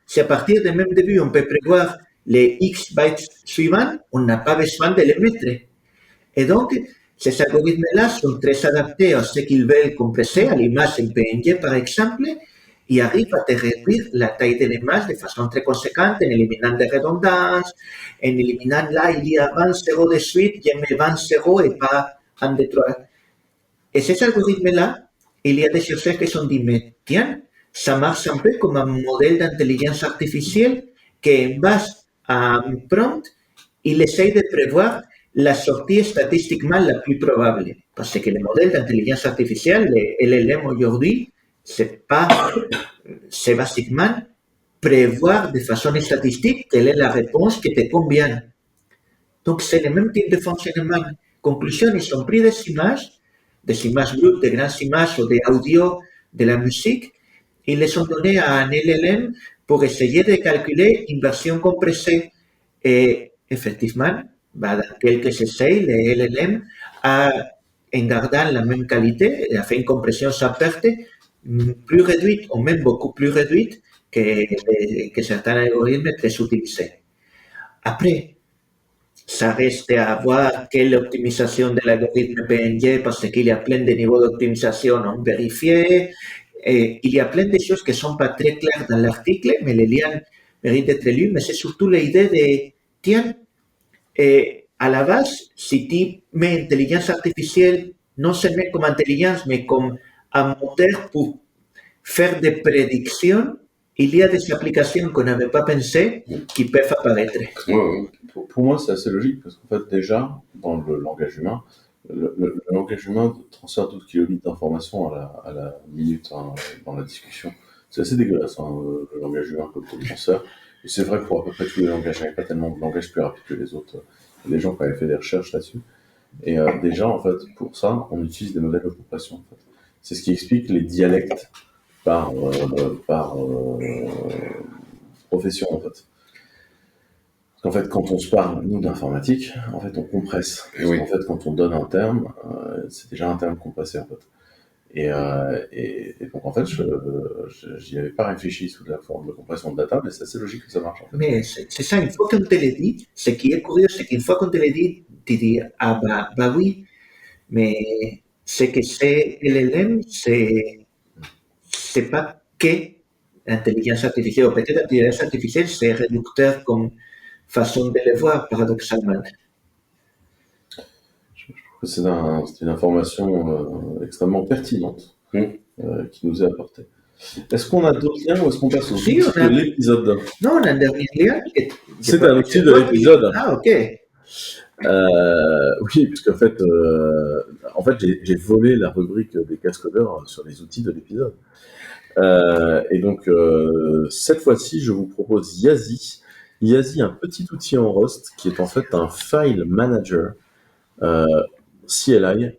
si à partir du même début, on peut prévoir les X bytes suivants, on n'a pas besoin de les mettre. Et donc, ces algorithmes-là sont très adaptés à ce qu'ils veulent compresser, à l'image en PNG par exemple, et arrivent à te réduire la taille de l'image de façon très conséquente en éliminant des redondances, en éliminant là, il y a 20 zéros de suite, je mets 20 zéros et pas 1, 2, 3. Et ces algorithmes-là, il y a des chercheurs qui se sont dit, mais tiens, ça marche un peu comme un modèle d'intelligence artificielle qui, en base à un prompt, il essaye de prévoir la sortie statistiquement la plus probable. Parce que le modèle d'intelligence artificielle, le LLM aujourd'hui, c'est basiquement prévoir de façon statistique quelle est la réponse qui te convient. Donc, c'est le même type de fonctionnement. Conclusion, ils ont pris des images brutes, des grandes images ou des audios, de la musique, ils les ont données à un LLM pour essayer de calculer une version compressée. Et effectivement, dans quelques essais, le LLM en gardant la même qualité, a fait une compression sans perte plus réduite, ou même beaucoup plus réduite que certains algorithmes très utilisés. Après, ça reste à voir quelle optimisation de l'algorithme PNG, parce qu'il y a plein de niveaux d'optimisation non vérifiés. il y a plein de choses qui ne sont pas très claires dans l'article, mais les liens méritent d'être lus. Mais c'est surtout l'idée de, tiens, à la base, si tu mets intelligence artificielle non seulement comme intelligence, mais comme un moteur pour faire des prédictions, il y a des applications qu'on n'avait pas pensées qui peuvent apparaître. Ouais. Pour moi, c'est assez logique parce qu'en fait, déjà, dans le langage humain, le langage humain transfère 12 kilobits d'informations à la minute dans la discussion. C'est assez dégueulasse, le langage humain comme transfert. Et c'est vrai que pour à peu près tous les langages, il n'y a pas tellement de langage plus rapide que les autres. Les gens qui avaient fait des recherches là-dessus. Et déjà, en fait, pour ça, on utilise des modèles de compression. En fait. C'est ce qui explique les dialectes par profession, en fait. Parce qu'en fait, quand on se parle, nous, d'informatique, en fait, on compresse. Parce qu'en fait, quand on donne un terme, c'est déjà un terme compressé, en fait. Et donc, en fait, j'y avais pas réfléchi sous la forme de compression de data, mais c'est assez logique que ça marche, en fait. Mais c'est ça, une fois qu'on te le dit, ce qui est curieux, c'est qu'une fois qu'on te le dit, tu dis, ah bah oui, mais c'est que c'est LLM, c'est pas que l'intelligence artificielle, ou peut-être l'intelligence artificielle, c'est réducteur comme façon de le voir, paradoxalement. C'est une information extrêmement pertinente qui nous est apportée. Est-ce qu'on a d'autres liens ou est-ce qu'on passe au outil de l'épisode? Non, on a un dernier lien. C'est un outil de l'épisode. Ah, ok. Oui, puisqu'en fait, j'ai volé la rubrique des cascodeurs sur les outils de l'épisode. Et donc, cette fois-ci, je vous propose Yazi. Yazi, un petit outil en Rust qui est en fait un file manager CLI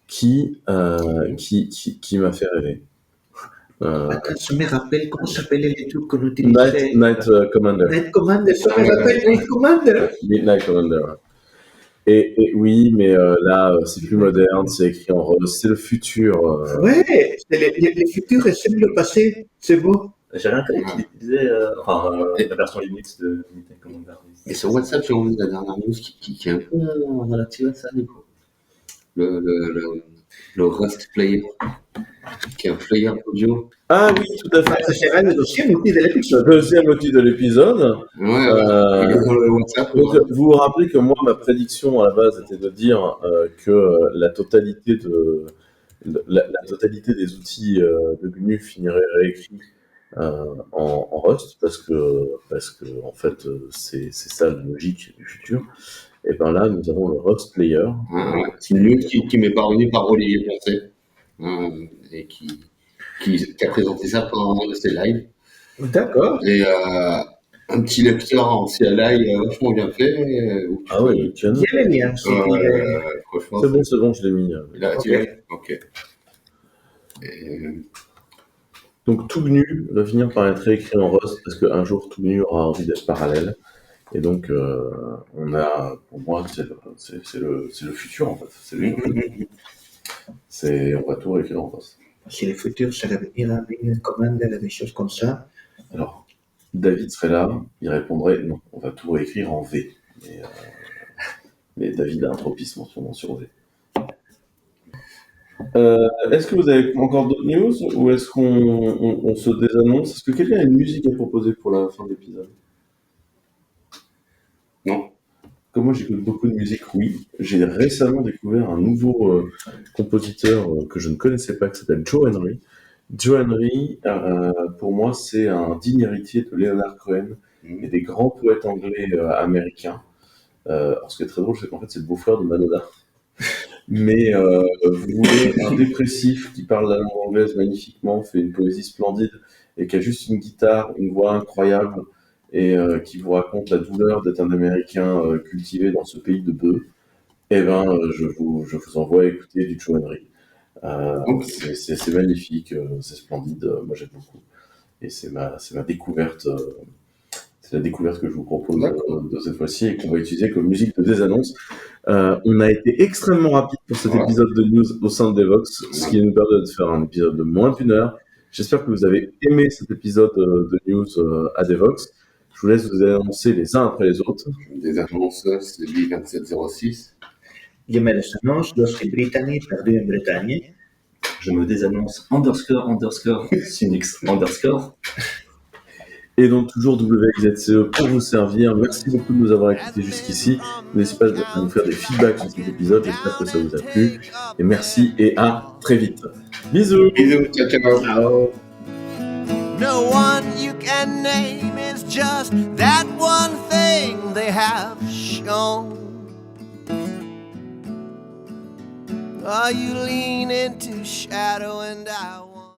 qui m'a fait rêver. Attends, je me rappelle comment s'appelait les trucs qu'on utilisait. Night Commander. Night Commander, ça me rappelle Night Commander. Midnight Commander. Et oui, mais là, c'est plus moderne, c'est écrit en Rust, c'est le futur. Ouais, le futur ressemble le passé, c'est beau. J'ai rien compris qu'il utilisait la version Linux de Midnight Commander. Et sur WhatsApp, j'ai envie de la dernière news qui est un peu relative à ça, du coup. Le Rust Player, qui est un player audio. Ah oui, tout à fait. Ça sera le deuxième outil de l'épisode. Deuxième outil de l'épisode. Ouais. Il est dans le WhatsApp. Donc, vous vous rappelez que moi, ma prédiction à la base était de dire que la totalité des outils de GNU finirait réécrits en Rust parce que en fait c'est ça la logique du futur. Et bien là nous avons le Rust Player. C'est une news qui m'est parvenue par Olivier Poncet et qui a présenté ça pendant un de ses lives. D'accord. Et un petit lecteur en CLI vachement bien fait. Ah oui, tu as Il y a les liens. Franchement, c'est bon, je l'ai mis. Là, Ok. tu l'as. Ok. Et, Donc tout GNU va finir par être réécrit en Rust parce qu'un jour tout GNU aura envie d'être parallèle. Et donc on a, pour moi, c'est le futur en fait. On va tout réécrire en Rust. Si le futur se revenir avec une commande et des choses comme ça. Alors, David serait là, il répondrait non, on va tout réécrire en V. Mais David a un tropisme en ce moment sur V. Est-ce que vous avez encore d'autres news ou est-ce qu'on se désannonce? Est-ce que quelqu'un a une musique à proposer pour la fin de l'épisode? Non. Comme moi j'écoute beaucoup de musique, oui. J'ai récemment découvert un nouveau compositeur que je ne connaissais pas qui s'appelle Joe Henry. Joe Henry, pour moi, c'est un digne héritier de Leonard Cohen et des grands poètes anglais américains. Alors, ce qui est très drôle, c'est qu'en fait, c'est le beau-frère de Madonna. Mais vous voulez un dépressif qui parle la langue anglaise magnifiquement, fait une poésie splendide et qui a juste une guitare, une voix incroyable et qui vous raconte la douleur d'être un Américain cultivé dans ce pays de bœufs, eh ben, je vous envoie écouter du Joe Henry. C'est magnifique, c'est splendide, moi j'aime beaucoup. Et c'est ma découverte. C'est la découverte que je vous propose de cette fois-ci et qu'on va utiliser comme musique de désannonce. On a été extrêmement rapide pour cet épisode de news au sein de Devox, ce qui nous permet de faire un épisode de moins d'1 heure. J'espère que vous avez aimé cet épisode de news à Devox. Je vous laisse vous annoncer les uns après les autres. Des annonces, c'est lui 2706. Je me les annonce, los en Britannie, perdu en Bretagne. je me désannonce __Sunix _. Et donc toujours WXZCE pour vous servir. Merci beaucoup de nous avoir écoutés jusqu'ici. N'hésitez pas à nous faire des feedbacks sur cet épisode. J'espère que ça vous a plu. Et merci et à très vite. Bisous. Bisous, ciao, ciao. Ciao. No one you can name is just that one thing they have shown. You lean into shadow and I